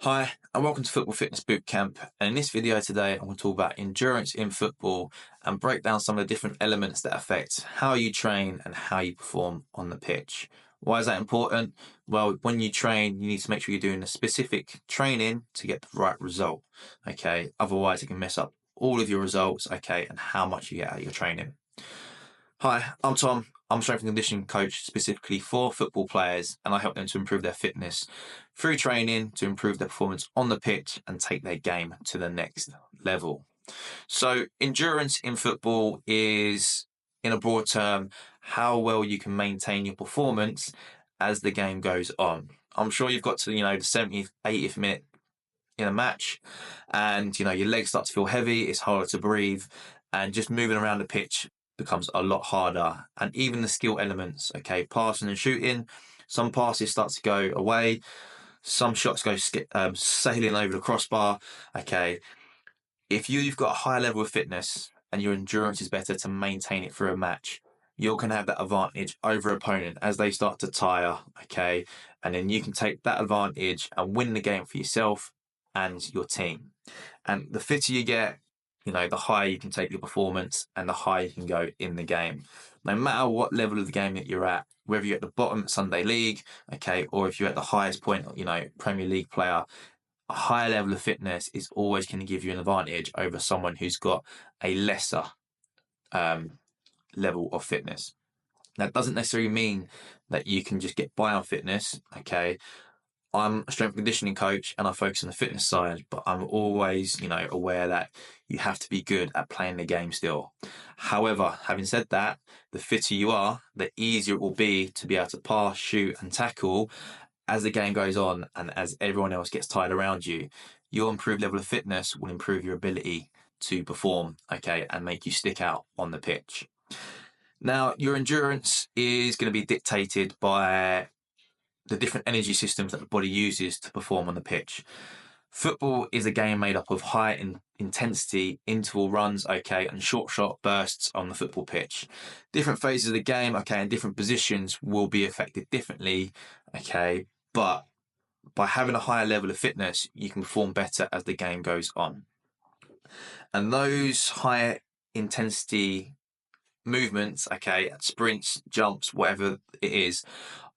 Hi, and welcome to Football Fitness Bootcamp. And in this video today, I'm going to talk about endurance in football and break down some of the different elements that affect how you train and how you perform on the pitch. Why is that important? Well, when you train, you need to make sure you're doing a specific training to get the right result. Okay. Otherwise, it can mess up all of your results. Okay. And how much you get out of your training. Hi, I'm Tom. I'm a strength and conditioning coach specifically for football players, and I help them to improve their fitness through training to improve their performance on the pitch and take their game to the next level. So, endurance in football is, in a broad term, how well you can maintain your performance as the game goes on. I'm sure you've got to, the 70th, 80th minute in a match, and your legs start to feel heavy, it's harder to breathe, and just moving around the pitch becomes a lot harder. And even the skill elements, okay, passing and shooting, some passes start to go away, some shots go sailing over the crossbar. Okay, if you've got a higher level of fitness and your endurance is better to maintain it through a match, you're going to have that advantage over opponent as they start to tire. Okay, and then you can take that advantage and win the game for yourself and your team. And the fitter you get, the higher you can take your performance and the higher you can go in the game. No matter what level of the game that you're at, whether you're at the bottom at Sunday League, okay, or if you're at the highest point, Premier League player, a higher level of fitness is always going to give you an advantage over someone who's got a lesser level of fitness. That doesn't necessarily mean that you can just get by on fitness, okay? I'm a strength and conditioning coach and I focus on the fitness side, but I'm always, aware that you have to be good at playing the game still. However, having said that, the fitter you are, the easier it will be to be able to pass, shoot and tackle as the game goes on and as everyone else gets tired around you. Your improved level of fitness will improve your ability to perform, okay, and make you stick out on the pitch. Now, your endurance is going to be dictated by the different energy systems that the body uses to perform on the pitch. Football is a game made up of high intensity interval runs, okay, and short bursts on the football pitch. Different phases of the game, okay, and different positions will be affected differently, okay, but by having a higher level of fitness, you can perform better as the game goes on. And those higher intensity movements, okay, sprints, jumps, whatever it is,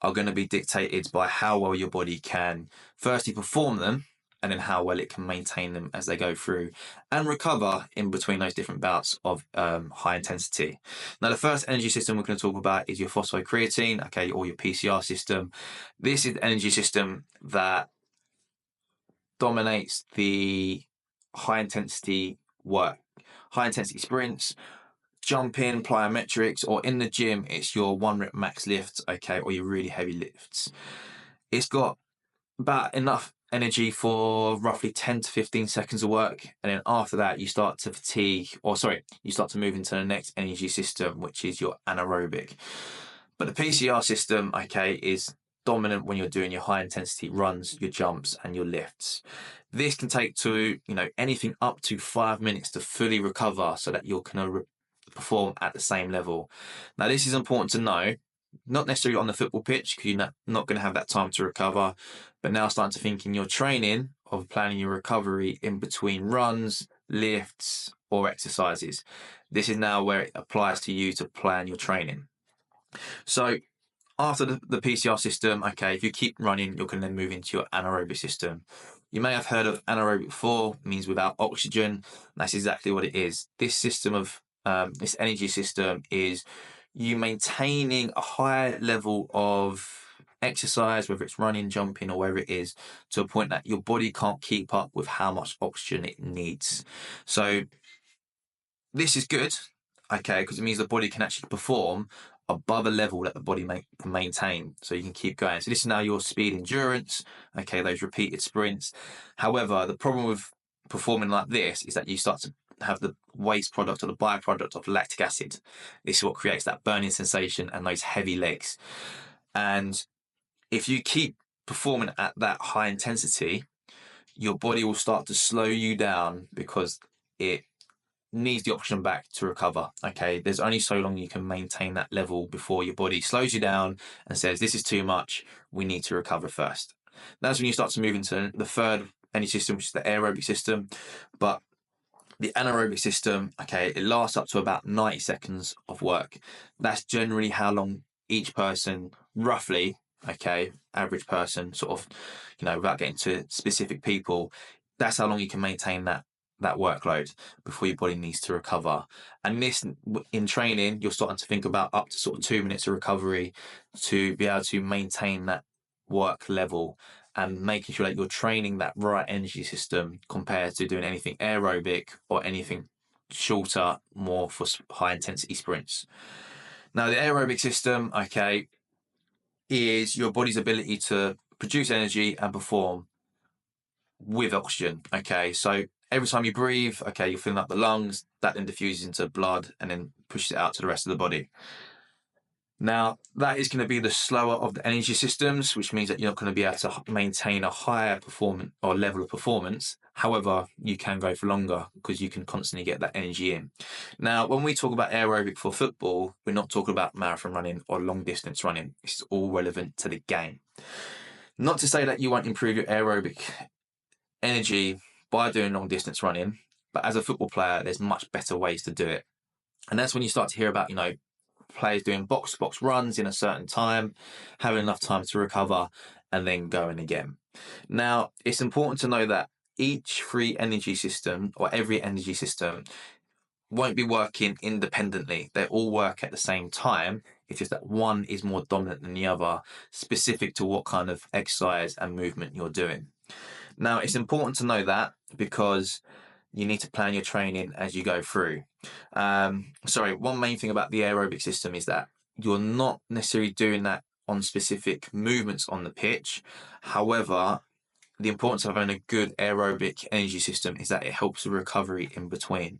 are going to be dictated by how well your body can firstly perform them and then how well it can maintain them as they go through and recover in between those different bouts of high intensity. Now, the first energy system we're going to talk about is your phosphocreatine, okay, or your PCR system. This is the energy system that dominates the high intensity work, high intensity sprints, jumping, plyometrics, or in the gym, it's your 1 rep max lifts, okay, or your really heavy lifts. It's got about enough energy for roughly 10 to 15 seconds of work. And then after that, you start to you start to move into the next energy system, which is your anaerobic. But the PCR system, okay, is dominant when you're doing your high intensity runs, your jumps and your lifts. This can take to, anything up to 5 minutes to fully recover so that you're going to perform at the same level. Now, this is important to know, not necessarily on the football pitch because you're not going to have that time to recover, but now starting to think in your training of planning your recovery in between runs, lifts, or exercises. This is now where it applies to you to plan your training. So after the PCR system, okay, if you keep running, you can then move into your anaerobic system. You may have heard of anaerobic before, means without oxygen. That's exactly what it is. This system of this energy system is you maintaining a high level of exercise, whether it's running, jumping, or whatever it is, to a point that your body can't keep up with how much oxygen it needs. So this is good, okay, because it means the body can actually perform above a level that the body can maintain, so you can keep going. So this is now your speed endurance, okay, those repeated sprints. However, the problem with performing like this is that you start to have the waste product or the byproduct of lactic acid. This is what creates that burning sensation and those heavy legs. And if you keep performing at that high intensity, your body will start to slow you down because it needs the oxygen back to recover. Okay, there's only so long you can maintain that level before your body slows you down and says, this is too much, we need to recover first. That's when you start to move into the third energy system, which is the aerobic system. But the anaerobic system, okay, it lasts up to about 90 seconds of work. That's generally how long each person, roughly, okay, average person, sort of, without getting to specific people, that's how long you can maintain that workload before your body needs to recover. And this, in training, you're starting to think about up to sort of 2 minutes of recovery to be able to maintain that work level, and making sure that you're training that right energy system compared to doing anything aerobic or anything shorter, more for high intensity sprints. Now, the aerobic system, okay, is your body's ability to produce energy and perform with oxygen. Okay, so every time you breathe, okay, you're filling up the lungs, that then diffuses into blood and then pushes it out to the rest of the body. Now, that is going to be the slower of the energy systems, which means that you're not going to be able to maintain a higher performance or level of performance. However, you can go for longer because you can constantly get that energy in. Now, when we talk about aerobic for football, we're not talking about marathon running or long distance running. It's all relevant to the game. Not to say that you won't improve your aerobic energy by doing long distance running, but as a football player, there's much better ways to do it. And that's when you start to hear about, players doing box-to-box runs in a certain time, having enough time to recover, and then going again. Now, it's important to know that each free energy system, or every energy system, won't be working independently. They all work at the same time. It's just that one is more dominant than the other, specific to what kind of exercise and movement you're doing. Now, it's important to know that because you need to plan your training as you go through. One main thing about the aerobic system is that you're not necessarily doing that on specific movements on the pitch. However, the importance of having a good aerobic energy system is that it helps the recovery in between.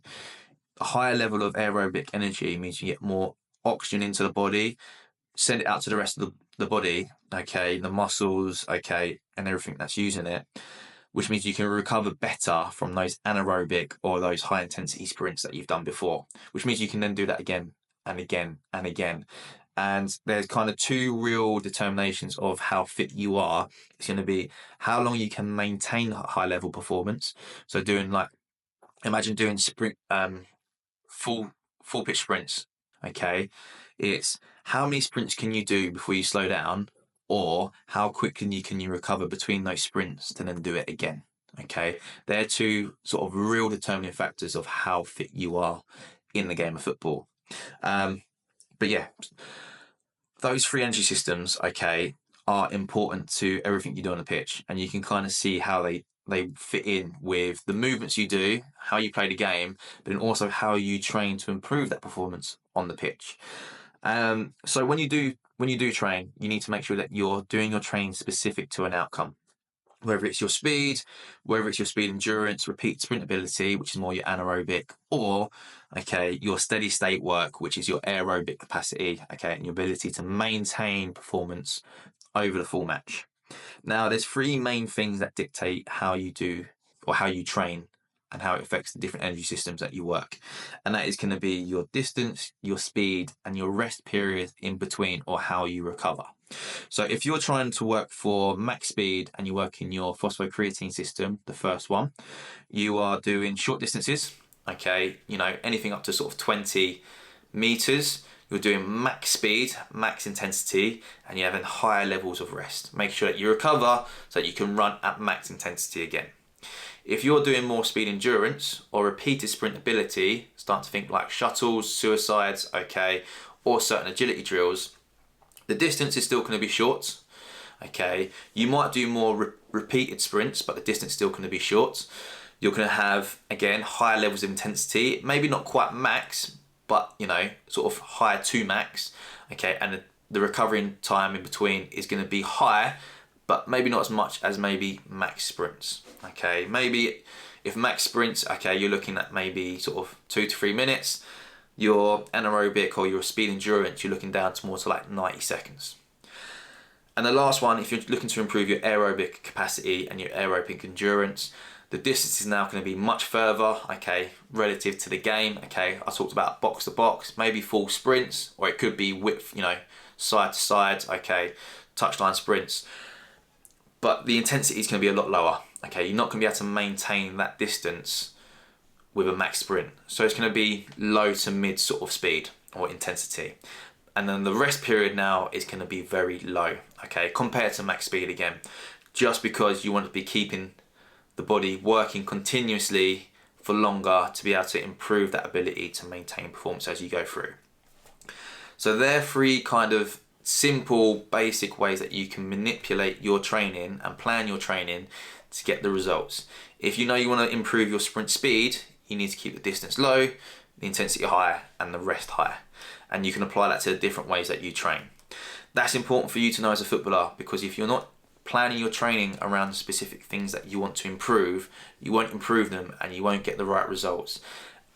A higher level of aerobic energy means you get more oxygen into the body, send it out to the rest of the body, okay, the muscles, okay, and everything that's using it, which means you can recover better from those anaerobic or those high intensity sprints that you've done before, which means you can then do that again and again and again. And there's kind of two real determinations of how fit you are. It's going to be how long you can maintain high level performance. So imagine doing sprint, full pitch sprints. Okay. It's how many sprints can you do before you slow down, or how quickly can you recover between those sprints to then do it again. Okay, they're two sort of real determining factors of how fit you are in the game of football. But yeah, those three energy systems, okay, are important to everything you do on the pitch, and you can kind of see how they fit in with the movements you do, how you play the game, but then also how you train to improve that performance on the pitch. So when you do train, you need to make sure that you're doing your training specific to an outcome. Whether it's your speed, whether it's your speed endurance, repeat sprint ability, which is more your anaerobic, or your steady state work, which is your aerobic capacity, and your ability to maintain performance over the full match. Now, there's three main things that dictate how you do or how you train and how it affects the different energy systems that you work. And that is going to be your distance, your speed, and your rest period in between, or how you recover. So if you're trying to work for max speed and you work in your phosphocreatine system, the first one, you are doing short distances, anything up to sort of 20 meters. You're doing max speed, max intensity, and you're having higher levels of rest. Make sure that you recover so that you can run at max intensity again. If you're doing more speed endurance or repeated sprint ability, start to think like shuttles, suicides, or certain agility drills, the distance is still going to be short. You might do more repeated sprints, but the distance is still going to be short. You're going to have, again, higher levels of intensity, maybe not quite max, but sort of higher to max, and the recovery time in between is going to be high, but maybe not as much as maybe max sprints. Maybe if max sprints, you're looking at maybe sort of 2 to 3 minutes. Your anaerobic or your speed endurance, you're looking down to more to like 90 seconds. And the last one, if you're looking to improve your aerobic capacity and your aerobic endurance, the distance is now going to be much further, relative to the game. I talked about box to box, maybe full sprints, or it could be width, side to side, touchline sprints. but the intensity is going to be a lot lower. Okay, you're not going to be able to maintain that distance with a max sprint. So it's going to be low to mid sort of speed or intensity. And then the rest period now is going to be very low, okay, compared to max speed again, just because you want to be keeping the body working continuously for longer to be able to improve that ability to maintain performance as you go through. So they're three kind of simple, basic ways that you can manipulate your training and plan your training to get the results. If you know you want to improve your sprint speed, you need to keep the distance low, the intensity high, and the rest high. And you can apply that to the different ways that you train. That's important for you to know as a footballer, because if you're not planning your training around specific things that you want to improve, you won't improve them and you won't get the right results.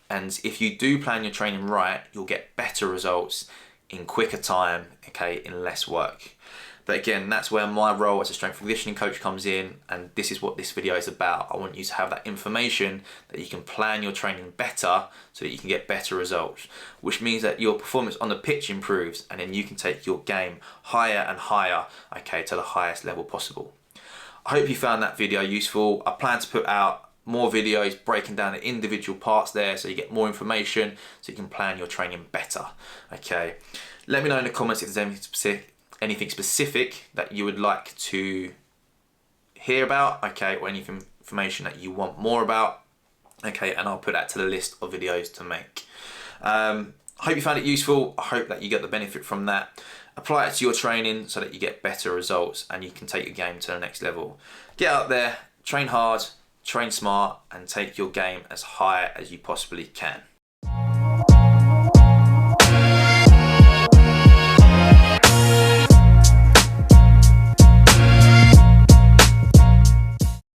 And if you do plan your training right, you'll get better results in quicker time, okay, in less work. But again, that's where my role as a strength and conditioning coach comes in, and this is what this video is about. I want you to have that information that you can plan your training better so that you can get better results, which means that your performance on the pitch improves, and then you can take your game higher and higher, okay, to the highest level possible. I hope you found that video useful. I plan to put out more videos breaking down the individual parts there so you get more information so you can plan your training better, okay. Let me know in the comments if there's anything specific that you would like to hear about, okay, or any information that you want more about, okay, and I'll put that to the list of videos to make. I hope you found it useful. I hope that you get the benefit from that. Apply it to your training so that you get better results and you can take your game to the next level. Get out there, train hard, train smart, and take your game as high as you possibly can.